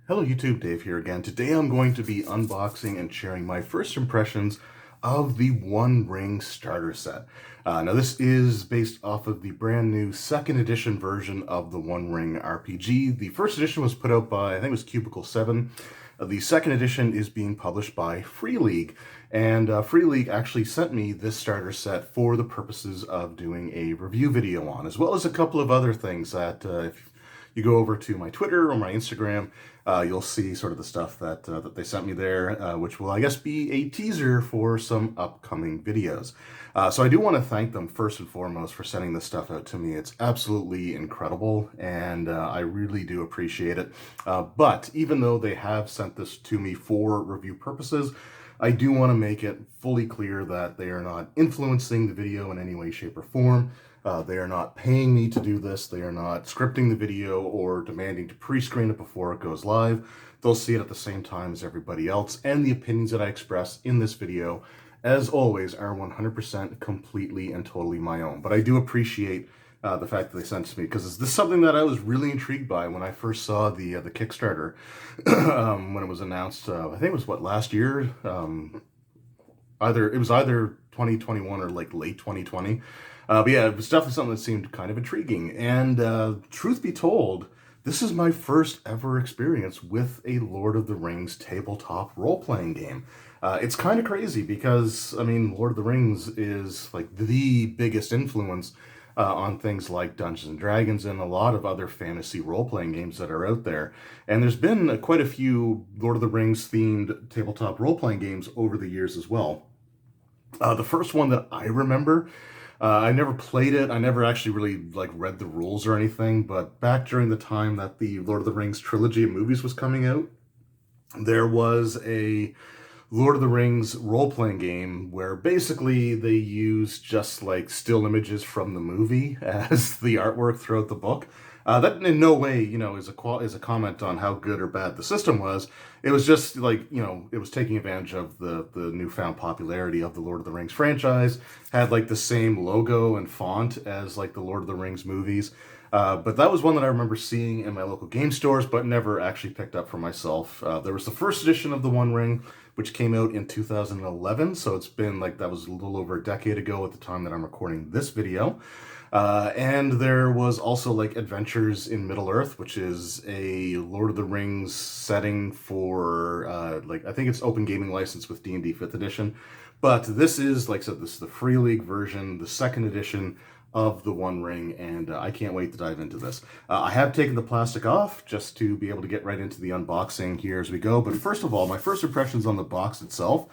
Hello YouTube, Dave here again. Today I'm going to be unboxing and sharing my first impressions of the One Ring starter set. Now this is based off of the brand new second edition version of the One Ring RPG. The first edition was put out by, I think it was Cubicle 7. The second edition is being published by Free League, and Free League actually sent me this starter set for the purposes of doing a review video on, as well as a couple of other things that if you go over to my Twitter or my Instagram, you'll see sort of the stuff that they sent me there, which will, I guess, be a teaser for some upcoming videos. So I do want to thank them first and foremost for sending this stuff out to me. It's absolutely incredible, and I really do appreciate it. But even though they have sent this to me for review purposes, I do want to make it fully clear that they are not influencing the video in any way, shape, or form. They are not paying me to do this. They are not scripting the video or demanding to pre-screen it before it goes live. They'll see it at the same time as everybody else, and the opinions that I express in this video, as always, are 100% completely and totally my own. But I do appreciate the fact that they sent it to me, because this is something that I was really intrigued by when I first saw the Kickstarter when it was announced. I think it was last year. It was either 2021 or like late 2020. But yeah, it was definitely something that seemed kind of intriguing. And truth be told, this is my first ever experience with a Lord of the Rings tabletop role-playing game. It's kind of crazy because, I mean, Lord of the Rings is like the biggest influence on things like Dungeons & Dragons and a lot of other fantasy role-playing games that are out there. And there's been quite a few Lord of the Rings themed tabletop role-playing games over the years as well. The first one that I remember, I never played it. I never actually really read the rules or anything, but back during the time that the Lord of the Rings trilogy of movies was coming out, there was a Lord of the Rings role-playing game where basically they used just still images from the movie as the artwork throughout the book. That in no way, is a comment on how good or bad the system was. It was just it was taking advantage of the newfound popularity of the Lord of the Rings franchise. Had the same logo and font as the Lord of the Rings movies. But that was one that I remember seeing in my local game stores, but never actually picked up for myself. There was the first edition of the One Ring, which came out in 2011. So it's been that was a little over a decade ago at the time that I'm recording this video. And there was also Adventures in Middle-earth, which is a Lord of the Rings setting for I think it's open gaming license with D&D 5th edition. But this is, like I said, this is the Free League version, the second edition of the One Ring, and I can't wait to dive into this. I have taken the plastic off just to be able to get right into the unboxing here as we go. But first of all, my first impressions on the box itself.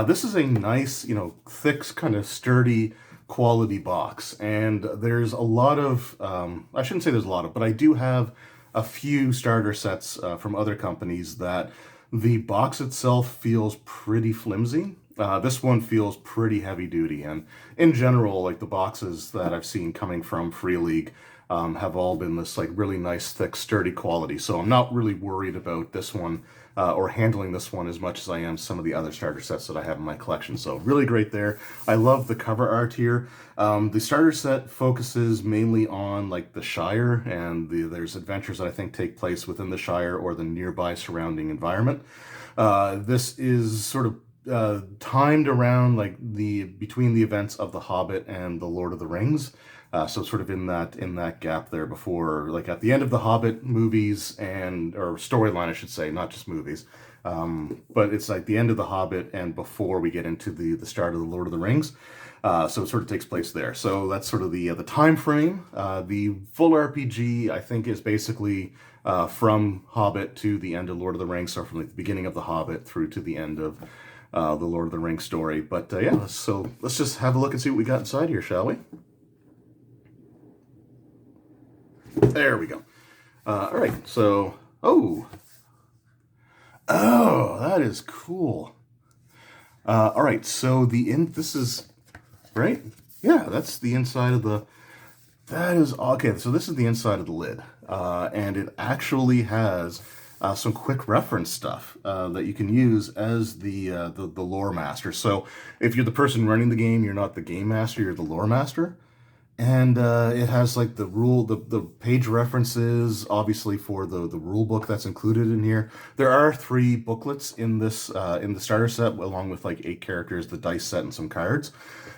This is a nice, thick, kind of sturdy quality box, and there's a lot of I shouldn't say there's a lot of, but I do have a few starter sets from other companies that the box itself feels pretty flimsy. This one feels pretty heavy duty, and in general, the boxes that I've seen coming from Free League have all been this really nice, thick, sturdy quality. So I'm not really worried about this one or handling this one as much as I am some of the other starter sets that I have in my collection. So really great there. I love the cover art here. The starter set focuses mainly on the Shire, and there's adventures that I think take place within the Shire or the nearby surrounding environment. This is sort of timed around between the events of The Hobbit and The Lord of the Rings. So sort of in that gap there before, at the end of the Hobbit movies or storyline, I should say, not just movies. But it's the end of the Hobbit and before we get into the start of the Lord of the Rings. So it sort of takes place there. So that's sort of the time frame. The full RPG, I think, is basically from Hobbit to the end of Lord of the Rings, so from the beginning of the Hobbit through to the end of the Lord of the Rings story. But yeah, so let's just have a look and see what we got inside here, shall we? There we go. All right, so, oh, that is cool. All right, so this is, right? Yeah, that's the inside of that is, okay, so this is the inside of the lid. And it actually has some quick reference stuff that you can use as the lore master. So if you're the person running the game, you're not the game master, you're the lore master. And it has like the page references, obviously for the rule book that's included in here. There are 3 booklets in the starter set, along with like 8 characters, the dice set, and some cards.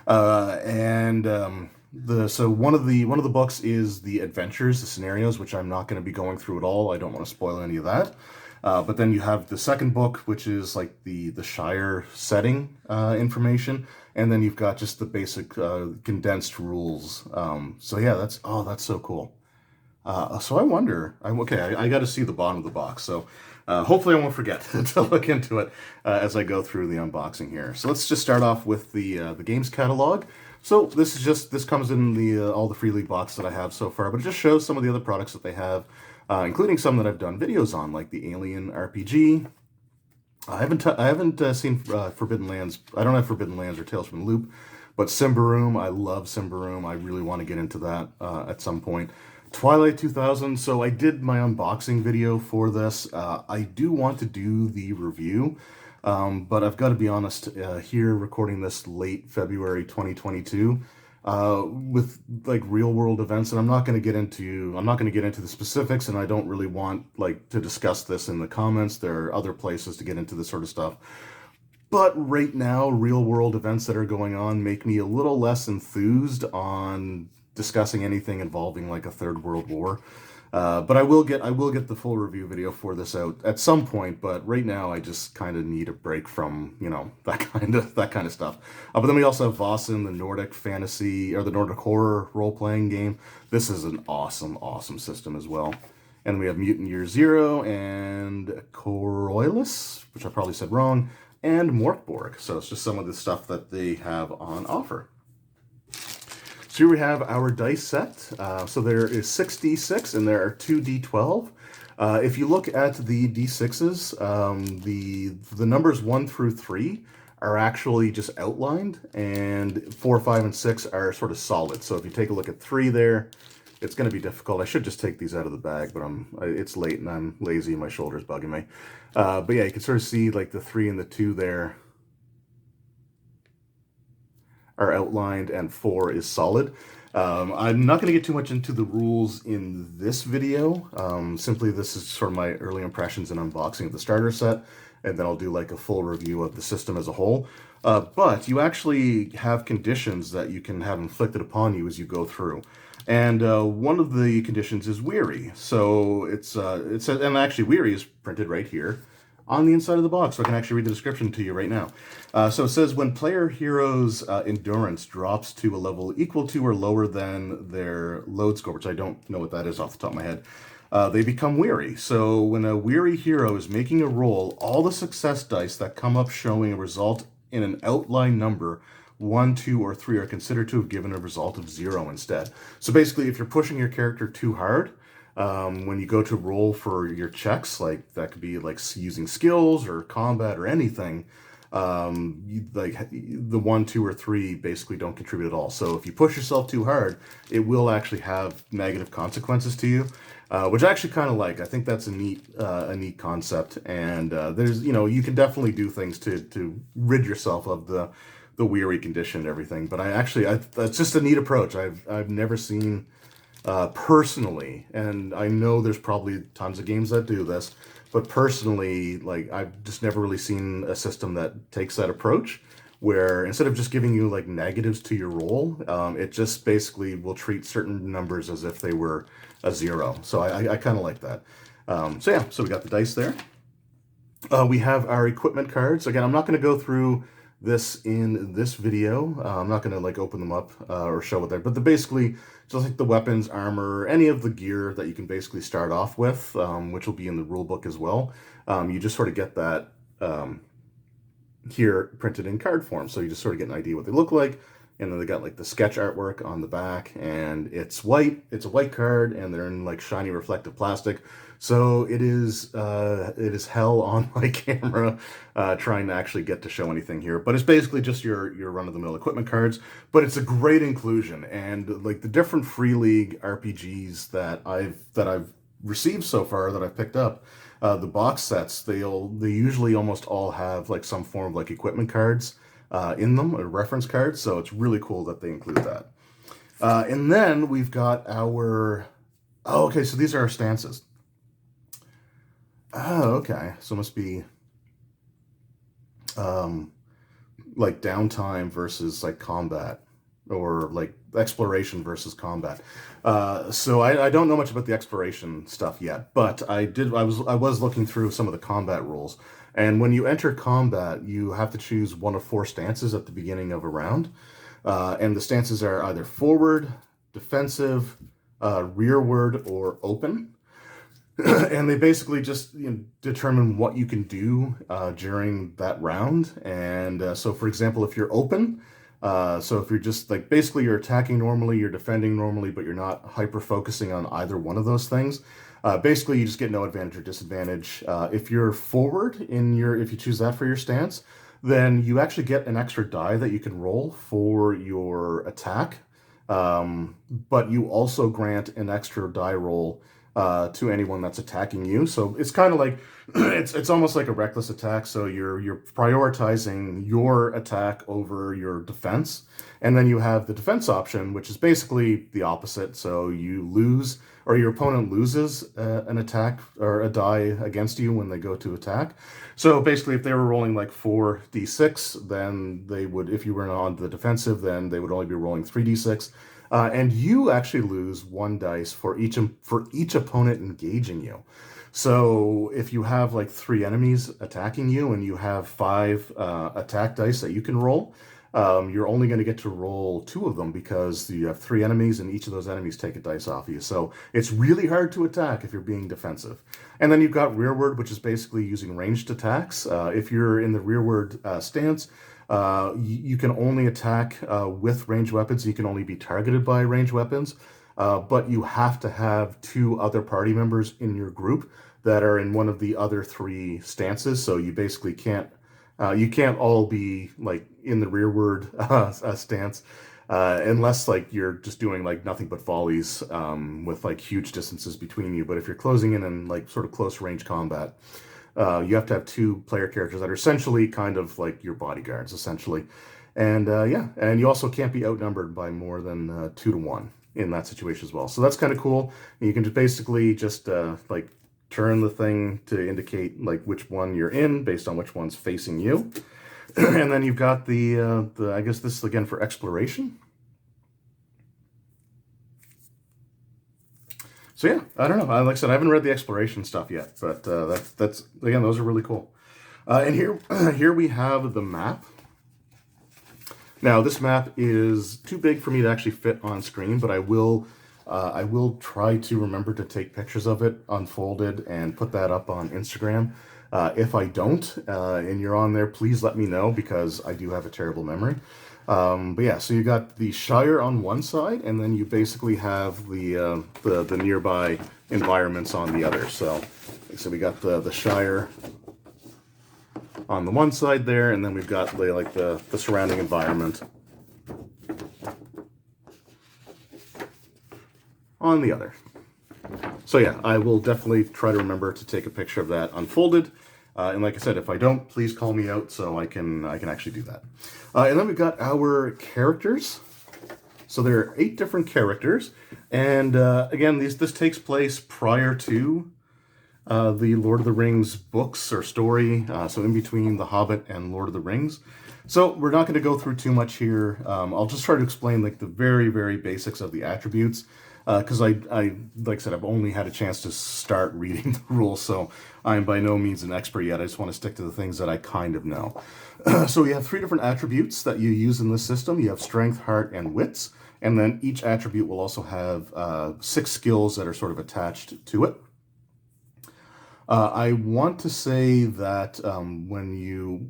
And the so one of the books is the adventures, the scenarios, which I'm not going to be going through at all. I don't want to spoil any of that. But then you have the second book, which is like the Shire setting information, and then you've got just the basic condensed rules. So yeah, that's so cool. So I wonder, I got to see the bottom of the box, so hopefully I won't forget to look into it as I go through the unboxing here. So let's just start off with the games catalog. So this comes in the all the Free League box that I have so far, but it just shows some of the other products that they have, including some that I've done videos on, like the Alien RPG. I haven't seen Forbidden Lands. I don't have Forbidden Lands or Tales from the Loop, but Symbaroum, I love Symbaroum. I really want to get into that at some point. Twilight 2000. So I did my unboxing video for this. I do want to do the review, but I've got to be honest. Here, recording this late February 2022. With like real world events, and I'm not going to get into the specifics, and I don't really want like to discuss this in the comments. There are other places to get into this sort of stuff, but right now real world events that are going on make me a little less enthused on discussing anything involving like a third world war. But I will get the full review video for this out at some point. But right now, I just kind of need a break from that kind of stuff. But then we also have Vossen, the Nordic fantasy or the Nordic horror role playing game. This is an awesome system as well. And we have Mutant Year Zero and Coriolis, which I probably said wrong, and Morkborg. So it's just some of the stuff that they have on offer. So here we have our dice set. So there is 6d6 and there are 2d12. If you look at the d6s, the numbers 1 through 3 are actually just outlined, and 4, 5, and 6 are sort of solid. So if you take a look at 3 there, it's going to be difficult. I should just take these out of the bag, but it's late and I'm lazy and my shoulder's bugging me. But yeah, you can sort of see like the 3 and the 2 there are outlined, and 4 is solid. I'm not going to get too much into the rules in this video. Simply, this is sort of my early impressions and unboxing of the starter set, and then I'll do like a full review of the system as a whole. But you actually have conditions that you can have inflicted upon you as you go through. And one of the conditions is weary. So and actually weary is printed right here on the inside of the box, so I can actually read the description to you right now. So it says, when player hero's endurance drops to a level equal to or lower than their load score, which I don't know what that is off the top of my head, they become weary. So when a weary hero is making a roll, all the success dice that come up showing a result in an outline number 1, 2, or 3 are considered to have given a result of 0 instead. So basically, if you're pushing your character too hard, when you go to roll for your checks, like that could be like using skills or combat or anything, like the 1, 2, or 3 basically don't contribute at all. So if you push yourself too hard, it will actually have negative consequences to you, which I actually kind of like. I think that's a neat concept, and there's you can definitely do things to rid yourself of the weary condition and everything. But that's just a neat approach. I've never seen. Personally, and I know there's probably tons of games that do this, but personally, like, I've just never really seen a system that takes that approach, where instead of just giving you like negatives to your roll, it just basically will treat certain numbers as if they were a 0. So I kind of like that. So we got the dice there. We have our equipment cards. Again, I'm not going to go through this in this video. I'm not going to like open them up or show what they're, but they're basically just like the weapons, armor, any of the gear that you can basically start off with, which will be in the rule book as well. You just sort of get that here printed in card form. So you just sort of get an idea what they look like. And then they got like the sketch artwork on the back, and it's white. It's a white card, and they're in like shiny reflective plastic. So it is hell on my camera trying to actually get to show anything here. But it's basically just your run-of-the-mill equipment cards. But it's a great inclusion, and like the different Free League RPGs that I've received so far that I've picked up, the box sets, they usually almost all have like some form of like equipment cards in them, or reference cards, so it's really cool that they include that. And then we've got our... Oh, okay, so these are our stances. Oh, okay. So it must be um, like downtime versus like combat, or like exploration versus combat. So I don't know much about the exploration stuff yet, but I was looking through some of the combat rules. And when you enter combat, you have to choose one of four stances at the beginning of a round. And the stances are either forward, defensive, rearward, or open. And they basically just, determine what you can do during that round. And so, for example, if you're open, so if you're just like basically you're attacking normally, you're defending normally, but you're not hyper focusing on either one of those things. Basically, you just get no advantage or disadvantage. If you're forward if you choose that for your stance, then you actually get an extra die that you can roll for your attack. But you also grant an extra die roll to anyone that's attacking you. So it's kind of like it's almost like a reckless attack. So you're prioritizing your attack over your defense, and then you have the defense option, which is basically the opposite. So you lose, or your opponent loses an attack or a die against you when they go to attack. So basically, if they were rolling like 4d6, then they would, if you were on the defensive, then they would only be rolling 3d6. And you actually lose one dice for each opponent engaging you. So if you have like three enemies attacking you and you have five attack dice that you can roll, you're only going to get to roll two of them because you have three enemies and each of those enemies take a dice off you. So it's really hard to attack if you're being defensive. And then you've got rearward, which is basically using ranged attacks. If you're in the rearward stance, you can only attack with ranged weapons. You can only be targeted by ranged weapons, but you have to have two other party members in your group that are in one of the other three stances. So you basically you can't all be like in the rearward stance, unless like you're just doing like nothing but volleys with like huge distances between you. But if you're closing in and like sort of close range combat, you have to have two player characters that are essentially kind of like your bodyguards, essentially. And yeah, and you also can't be outnumbered by more than 2-1 in that situation as well. So that's kind of cool. And you can just basically just like turn the thing to indicate like which one you're in based on which one's facing you. And then you've got the I guess this is again for exploration. So yeah, I don't know. Like I said, I haven't read the exploration stuff yet, but that's again, those are really cool. And here we have the map. Now this map is too big for me to actually fit on screen, but I will try to remember to take pictures of it unfolded and put that up on Instagram. If I don't, and you're on there, please let me know because I do have a terrible memory. But yeah, so you got the Shire on one side, and then you basically have the nearby environments on the other. So we got the Shire on the one side there, and then we've got the surrounding environment on the other. So yeah, I will definitely try to remember to take a picture of that unfolded. And like I said, if I don't, please call me out so I can actually do that. And then we've got our characters. So there are 8 different characters. And again, this takes place prior to the Lord of the Rings books or story. So in between The Hobbit and Lord of the Rings. So we're not going to go through too much here. I'll just try to explain like the very, very basics of the attributes. Because like I said, I've only had a chance to start reading the rules, so I'm by no means an expert yet. I just want to stick to the things that I kind of know. So we have 3 different attributes that you use in this system. You have strength, heart, and wits, and then each attribute will also have 6 skills that are sort of attached to it. I want to say that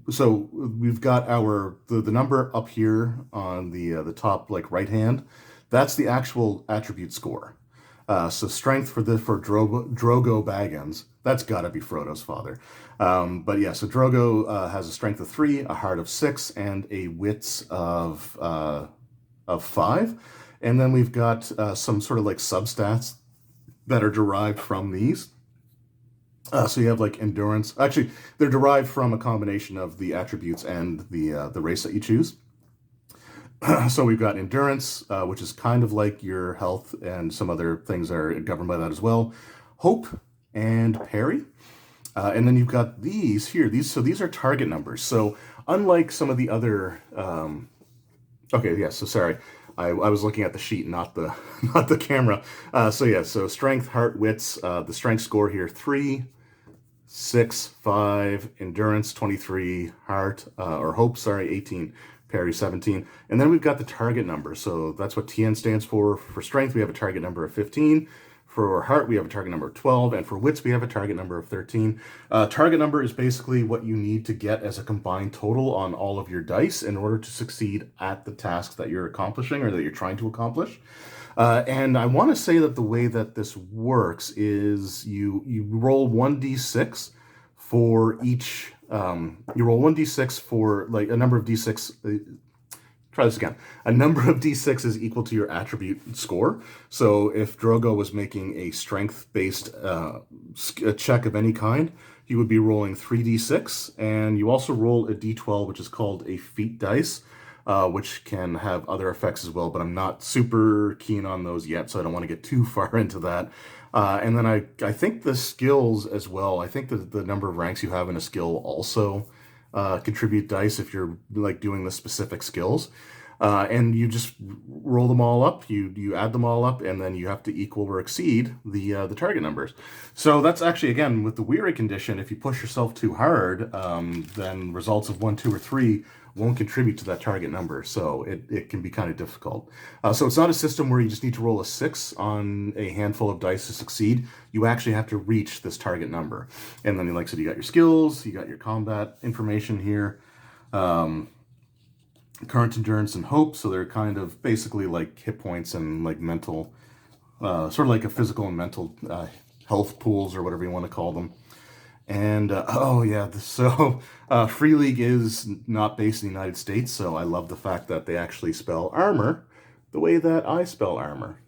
so we've got the number up here on the top like right hand. That's the actual attribute score. So strength for Drogo Baggins. That's got to be Frodo's father. But yeah, so Drogo has a strength of 3, a heart of 6, and a wits of 5. And then we've got some sort of like substats that are derived from these. So you have like endurance. Actually, they're derived from a combination of the attributes and the race that you choose. So we've got endurance, which is kind of like your health, and some other things are governed by that as well. Hope and parry. And then you've got these here. These are target numbers. So unlike some of the other, okay, yeah. So sorry, I was looking at the sheet, not the not the camera. So yeah. So strength, heart, wits. The strength score here 3, 6, 5. Endurance 23. Heart or hope. Sorry, 18. Parry 17. And then we've got the target number. So that's what TN stands for. For strength, we have a target number of 15. For heart, we have a target number of 12, and for wits, we have a target number of 13. Target number is basically what you need to get as a combined total on all of your dice in order to succeed at the tasks that you're accomplishing or that you're trying to accomplish. And I want to say that the way that this works is you roll 1d6 for each. You roll 1d6 for like a number of d6. Try this again. A number of d6 is equal to your attribute score. So if Drogo was making a strength-based check of any kind, he would be rolling 3d6, and you also roll a d12, which is called a feat dice, which can have other effects as well, but I'm not super keen on those yet, so I don't want to get too far into that. And then I think the skills as well, I think that the number of ranks you have in a skill also contribute dice if you're like doing the specific skills. And you just roll them all up, you add them all up, and then you have to equal or exceed the target numbers. So that's actually, again, with the weary condition, if you push yourself too hard, then results of 1, 2, or 3 won't contribute to that target number. So it can be kind of difficult. So it's not a system where you just need to roll a 6 on a handful of dice to succeed. You actually have to reach this target number. And then, like I said, you got your skills, you got your combat information here. Current endurance and hope, so they're kind of basically like hit points and like mental, sort of like a physical and mental health pools or whatever you want to call them. And oh yeah, so Free League is not based in the United States, so I love the fact that they actually spell armor the way that I spell armor.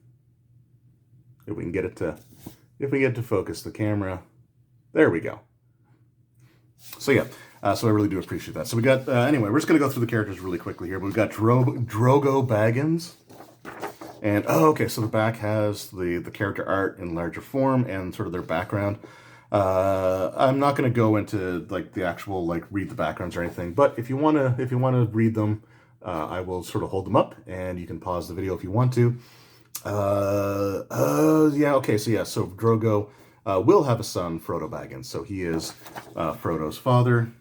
If we can get it to focus the camera, there we go. So yeah. So I really do appreciate that. So we got, anyway, we're just going to go through the characters really quickly here. We've got Drogo Baggins. And, oh, okay, so the back has the character art in larger form and sort of their background. I'm not going to go into, like, the actual, like, read the backgrounds or anything. But if you want to read them, I will sort of hold them up, and you can pause the video if you want to. Yeah, okay, so yeah, so Drogo will have a son, Frodo Baggins. So he is Frodo's father.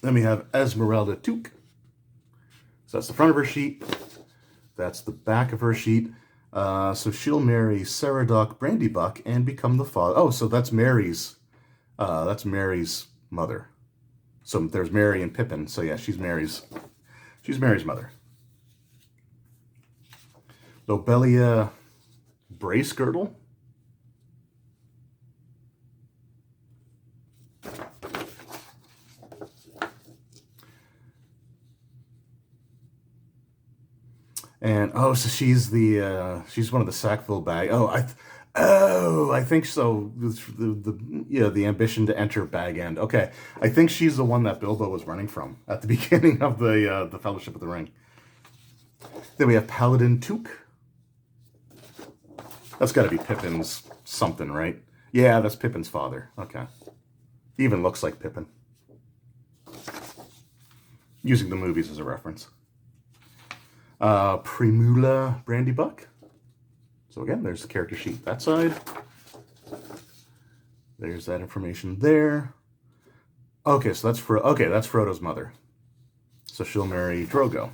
Then we have Esmeralda Took. So that's the front of her sheet. That's the back of her sheet. So she'll marry Saradoc Brandybuck and become the father. Oh, so that's Mary's mother. So there's Mary and Pippin. So yeah, she's Mary's mother. Lobelia Bracegirdle. And oh, so she's one of the Sackville bag. I think so. The ambition to enter Bag End. Okay, I think she's the one that Bilbo was running from at the beginning of the Fellowship of the Ring. Then we have Paladin Took. That's got to be Pippin's something, right? Yeah, that's Pippin's father. Okay, he even looks like Pippin. Using the movies as a reference. Primula Brandybuck. So again, there's the character sheet that side. There's that information there. Okay, so that's Frodo's mother. So she'll marry Drogo.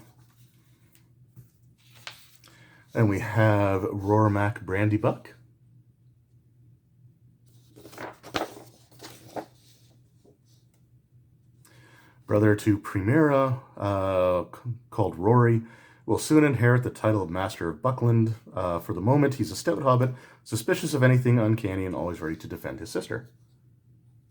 And we have Rormac Brandybuck. Brother to Primera, called Rory, will soon inherit the title of Master of Buckland. For the moment, he's a stout hobbit, suspicious of anything uncanny and always ready to defend his sister.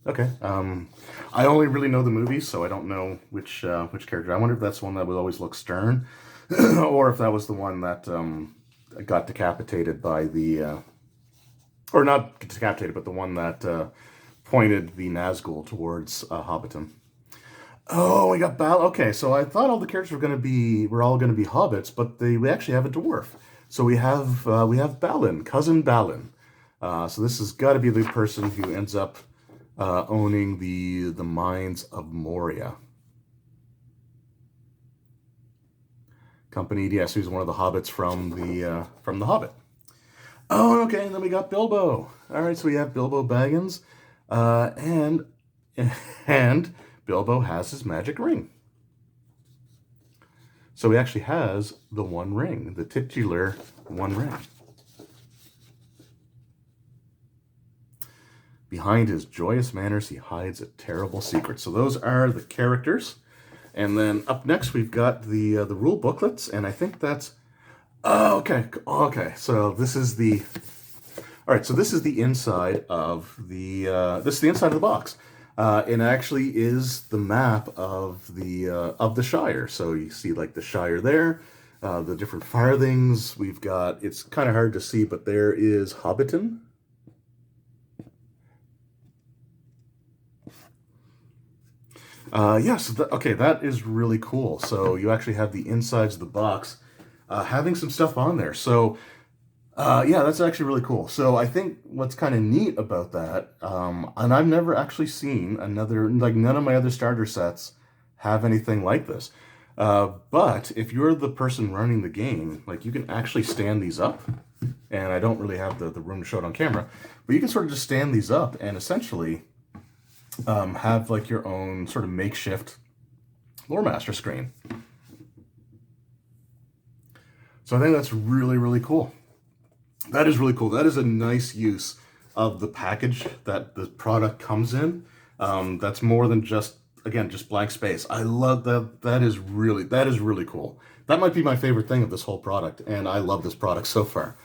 Okay. I only really know the movies, so I don't know which character. I wonder if that's the one that would always look stern, or if that was the one that got decapitated by the... or not decapitated, but the one that pointed the Nazgul towards Hobbiton. Oh, we got Bal. Okay, so I thought all the characters were all gonna be hobbits, but we actually have a dwarf. So we have Balin, cousin Balin. So this has got to be the person who ends up owning the mines of Moria. Accompanied, yes, he's one of the hobbits from the Hobbit. Oh, okay, and then we got Bilbo. All right, so we have Bilbo Baggins, and and Bilbo has his magic ring. So he actually has the One Ring, the titular One Ring. Behind his joyous manners, he hides a terrible secret. So those are the characters. And then up next, we've got the rule booklets, and I think that's... Oh, okay, okay. So this is the... All right, so this is the inside of this is the inside of the box. It actually is the map of the Shire. So you see like the Shire there, the different farthings. We've got, it's kind of hard to see, but there is Hobbiton. Yes, okay, that is really cool. So you actually have the insides of the box having some stuff on there. So yeah, that's actually really cool. So I think what's kind of neat about that, and I've never actually seen another, like none of my other starter sets have anything like this. But if you're the person running the game, like you can actually stand these up, and I don't really have the room to show it on camera, but you can sort of just stand these up and essentially have like your own sort of makeshift lore master screen. So I think that's really, really cool. That is really cool. That is a nice use of the package that the product comes in. That's more than just, again, just blank space. I love that. That is really cool. That might be my favorite thing of this whole product, and I love this product so far.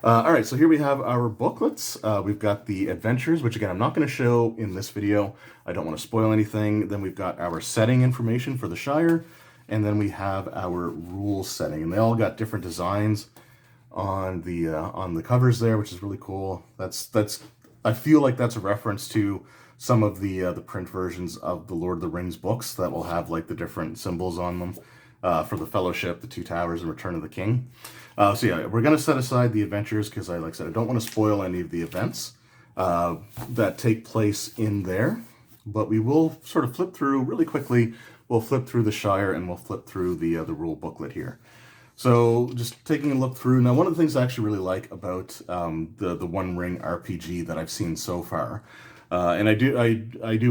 All right, so here we have our booklets. We've got the adventures, which again, I'm not going to show in this video. I don't want to spoil anything. Then we've got our setting information for the Shire, and then we have our rules setting, and they all got different designs on the covers there, which is really cool. That's I feel like that's a reference to some of the print versions of the Lord of the Rings books that will have like the different symbols on them for the Fellowship, the Two Towers, and Return of the King. So yeah, we're gonna set aside the adventures because like I said, I don't want to spoil any of the events that take place in there. But we will sort of flip through really quickly. We'll flip through the Shire and we'll flip through the rule booklet here. So just taking a look through. Now, one of the things I actually really like about the One Ring RPG that I've seen so far, and I do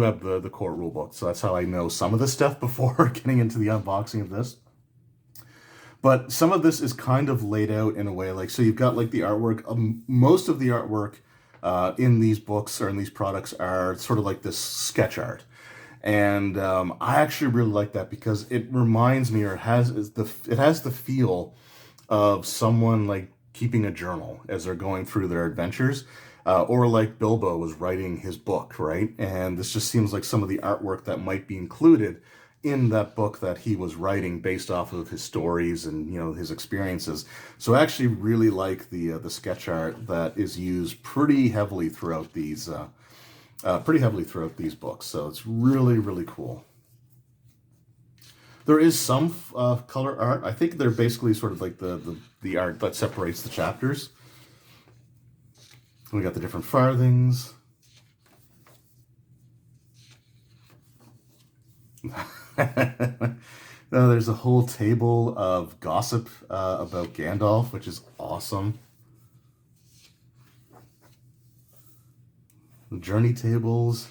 have the core rulebook, so that's how I know some of this stuff before getting into the unboxing of this. But some of this is kind of laid out in a way like, so you've got like the artwork. Most of the artwork in these books or in these products are sort of like this sketch art. And I actually really like that because it reminds me, or it has the feel of someone like keeping a journal as they're going through their adventures, or like Bilbo was writing his book, right? And this just seems like some of the artwork that might be included in that book that he was writing based off of his stories and his experiences. So I actually really like the sketch art that is used pretty heavily throughout these. Books, so it's really, really cool. There is some color art. I think they're basically sort of like the art that separates the chapters. We got the different farthings. There's a whole table of gossip about Gandalf, which is awesome. The journey tables.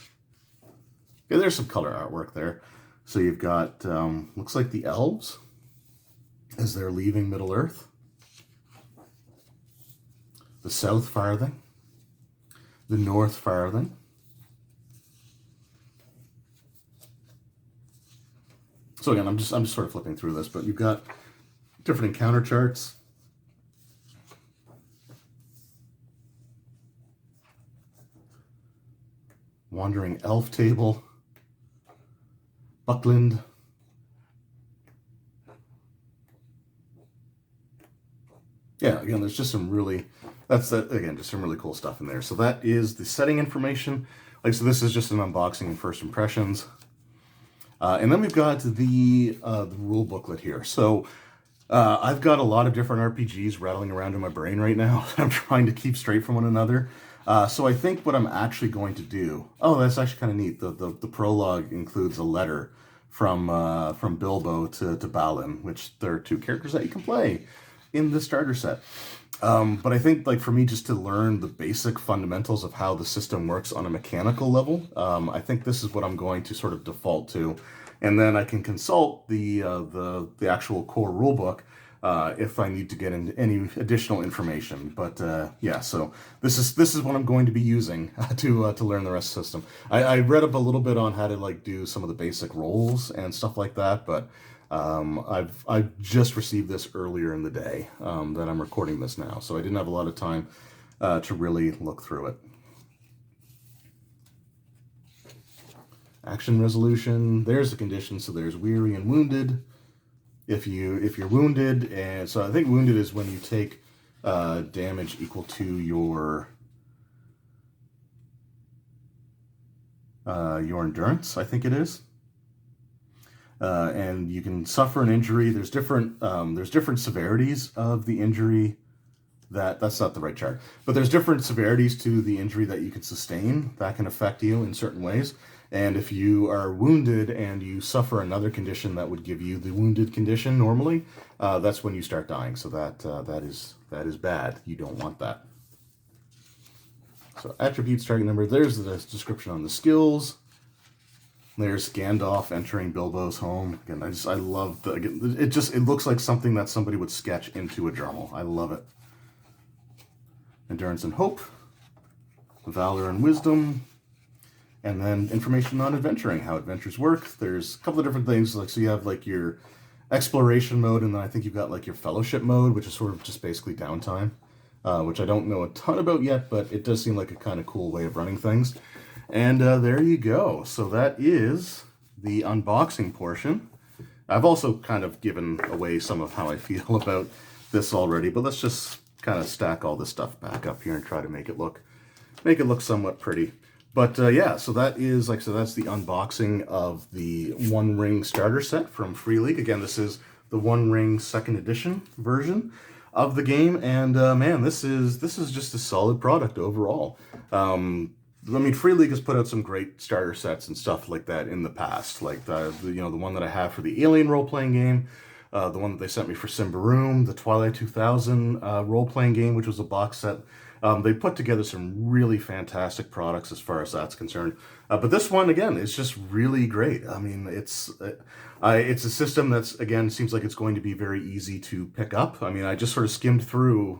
Yeah, there's some color artwork there. So you've got, looks like the elves as they're leaving Middle Earth. The South Farthing. The North Farthing. So again, I'm just sort of flipping through this, but you've got different encounter charts. Wandering Elf table. Buckland. Yeah, again, there's just some really, again, just some really cool stuff in there. So that is the setting information. Like, so this is just an unboxing and first impressions. And then we've got the rule booklet here. So I've got a lot of different RPGs rattling around in my brain right now. I'm trying to keep straight from one another. So I think what I'm actually going to do. Oh, that's actually kind of neat. The prologue includes a letter from Bilbo to Balin, which there are two characters that you can play in the starter set. But I think, like, for me, just to learn the basic fundamentals of how the system works on a mechanical level, I think this is what I'm going to sort of default to, and then I can consult the actual core rulebook if I need to get into any additional information. But yeah, so this is what I'm going to be using to learn the rest of the system. I read up a little bit on how to like do some of the basic rolls and stuff like that, but I've just received this earlier in the day that I'm recording this now, so I didn't have a lot of time to really look through it. Action resolution. There's the condition. So there's weary and wounded. If you're wounded, and so I think wounded is when you take damage equal to your endurance. I think it is. And you can suffer an injury. There's different severities of the injury. That's not the right chart, but there's different severities to the injury that you can sustain that can affect you in certain ways. And if you are wounded and you suffer another condition that would give you the wounded condition normally, that's when you start dying. So that is bad. You don't want that. So attributes, target number. There's the description on the skills. There's Gandalf entering Bilbo's home. Again, I love it looks like something that somebody would sketch into a journal. I love it. Endurance and hope, valor and wisdom, and then information on adventuring, how adventures work. There's a couple of different things, like, so you have like your exploration mode, and then I think you've got like your fellowship mode, which is sort of just basically downtime, which I don't know a ton about yet, but it does seem like a kind of cool way of running things. And there you go. So that is the unboxing portion. I've also kind of given away some of how I feel about this already, but let's just kind of stack all this stuff back up here and try to make it look somewhat pretty. But yeah, so that is, like, so that's the unboxing of the One Ring starter set from Free League. Again, this is the One Ring 2nd edition version of the game, and man, this is just a solid product overall. I mean, Free League has put out some great starter sets and stuff like that in the past, like the one that I have for the Alien role-playing game, the one that they sent me for Symbaroum, the Twilight 2000 role-playing game, which was a box set. They put together some really fantastic products as far as that's concerned. But this one, again, is just really great. I mean, it's a system that's, again, seems like it's going to be very easy to pick up. I mean, I just sort of skimmed through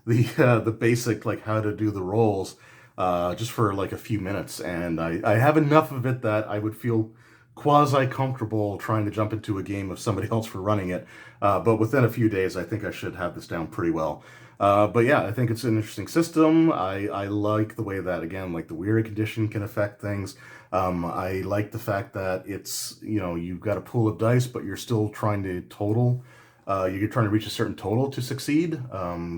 the basic, like, how to do the rolls just for like a few minutes, and I have enough of it that I would feel quasi-comfortable trying to jump into a game of somebody else for running it. But within a few days, I think I should have this down pretty well. But yeah, I think it's an interesting system. I like the way that, again, like the weary condition can affect things. I like the fact that it's, you've got a pool of dice, but you're still trying to total. You're trying to reach a certain total to succeed.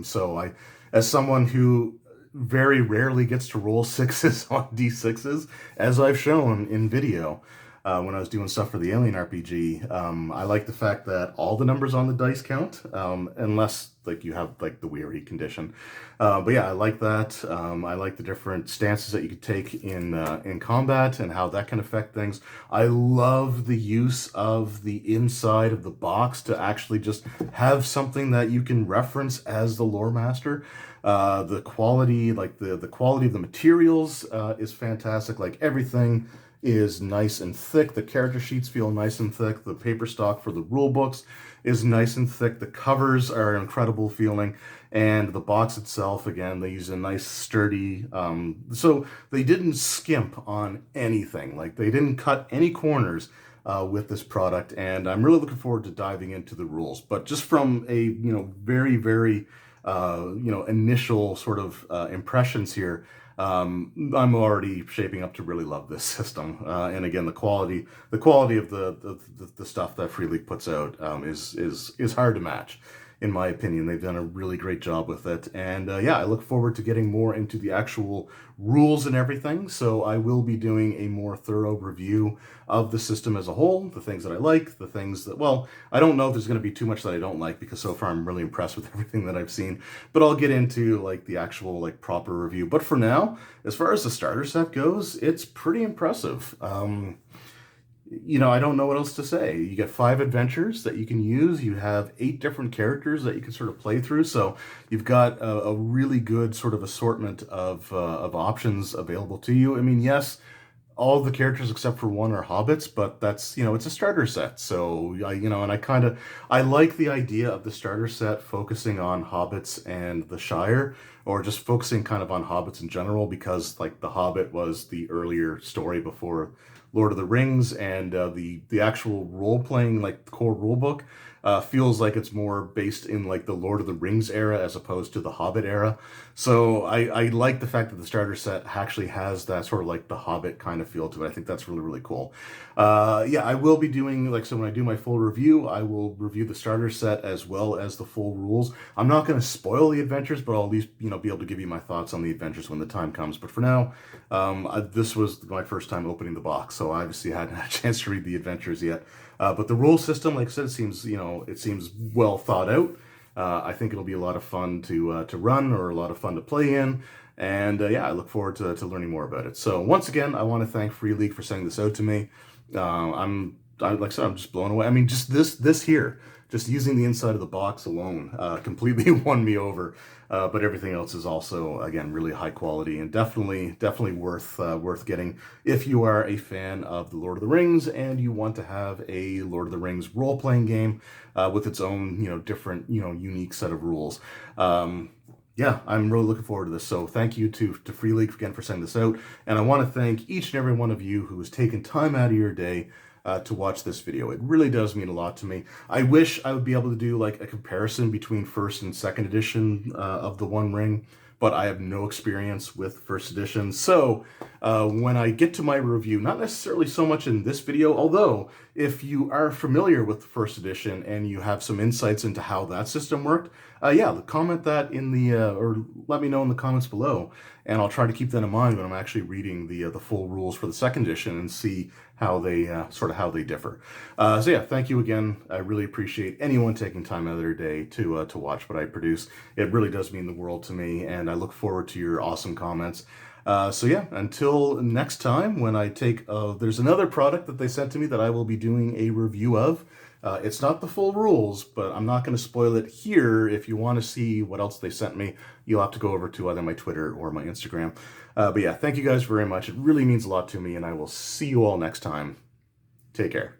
So as someone who very rarely gets to roll sixes on D6s, as I've shown in video, when I was doing stuff for the Alien RPG, I like the fact that all the numbers on the dice count, unless like you have like the weary condition. But yeah, I like that. I like the different stances that you could take in combat and how that can affect things. I love the use of the inside of the box to actually just have something that you can reference as the lore master. The quality, like the quality of the materials is fantastic. Like, everything is nice and thick. The character sheets feel nice and thick. The paper stock for the rule books is nice and thick. The covers are incredible feeling. And the box itself, again, they use a nice sturdy, so they didn't skimp on anything. Like, they didn't cut any corners with this product. And I'm really looking forward to diving into the rules. But just from a, very, very, initial sort of impressions here, I'm already shaping up to really love this system. And again, the quality of the stuff that Free League puts out is hard to match. in my opinion. They've done a really great job with it. And yeah, I look forward to getting more into the actual rules and everything. So I will be doing a more thorough review of the system as a whole, the things that I like, the things that, well, I don't know if there's going to be too much that I don't like because so far I'm really impressed with everything that I've seen, but I'll get into like the actual like proper review. But for now, as far as the starter set goes, it's pretty impressive. I don't know what else to say. You get 5 adventures that you can use. You have 8 different characters that you can sort of play through. So you've got a really good sort of assortment of options available to you. I mean, yes, all of the characters except for one are hobbits, but that's, it's a starter set. So and I like the idea of the starter set focusing on hobbits and the Shire, or just focusing kind of on hobbits in general, because like the Hobbit was the earlier story before Lord of the Rings, and the actual role playing, like the core rule book, feels like it's more based in like the Lord of the Rings era as opposed to the Hobbit era. So I like the fact that the starter set actually has that sort of like the Hobbit kind of feel to it. I think that's really, really cool. Yeah, I will be doing, like, so when I do my full review, I will review the starter set as well as the full rules. I'm not going to spoil the adventures, but I'll at least, be able to give you my thoughts on the adventures when the time comes. But for now, this was my first time opening the box, so I obviously hadn't had a chance to read the adventures yet. But the rule system, like I said, it seems well thought out. I think it'll be a lot of fun to run, or a lot of fun to play in. And yeah, I look forward to learning more about it. So once again, I want to thank Free League for sending this out to me. Like I said, I'm just blown away. I mean, just this here, just using the inside of the box alone, completely won me over. But everything else is also, again, really high quality, and definitely worth getting if you are a fan of the Lord of the Rings and you want to have a Lord of the Rings role playing game with its own, different, unique set of rules. Yeah, I'm really looking forward to this. So thank you to Free League again for sending this out. And I want to thank each and every one of you who has taken time out of your day to watch this video. It really does mean a lot to me. I wish I would be able to do like a comparison between first and second edition of the One Ring, but I have no experience with first edition. So when I get to my review, not necessarily so much in this video, although if you are familiar with the first edition and you have some insights into how that system worked, yeah, comment that in the, or let me know in the comments below, and I'll try to keep that in mind when I'm actually reading the full rules for the second edition and see how they, how they differ. So yeah, thank you again. I really appreciate anyone taking time out of their day to watch what I produce. It really does mean the world to me, and I look forward to your awesome comments. So yeah, until next time, when I take, there's another product that they sent to me that I will be doing a review of. It's not the full rules, but I'm not going to spoil it here. If you want to see what else they sent me, you'll have to go over to either my Twitter or my Instagram. But yeah, thank you guys very much. It really means a lot to me, and I will see you all next time. Take care.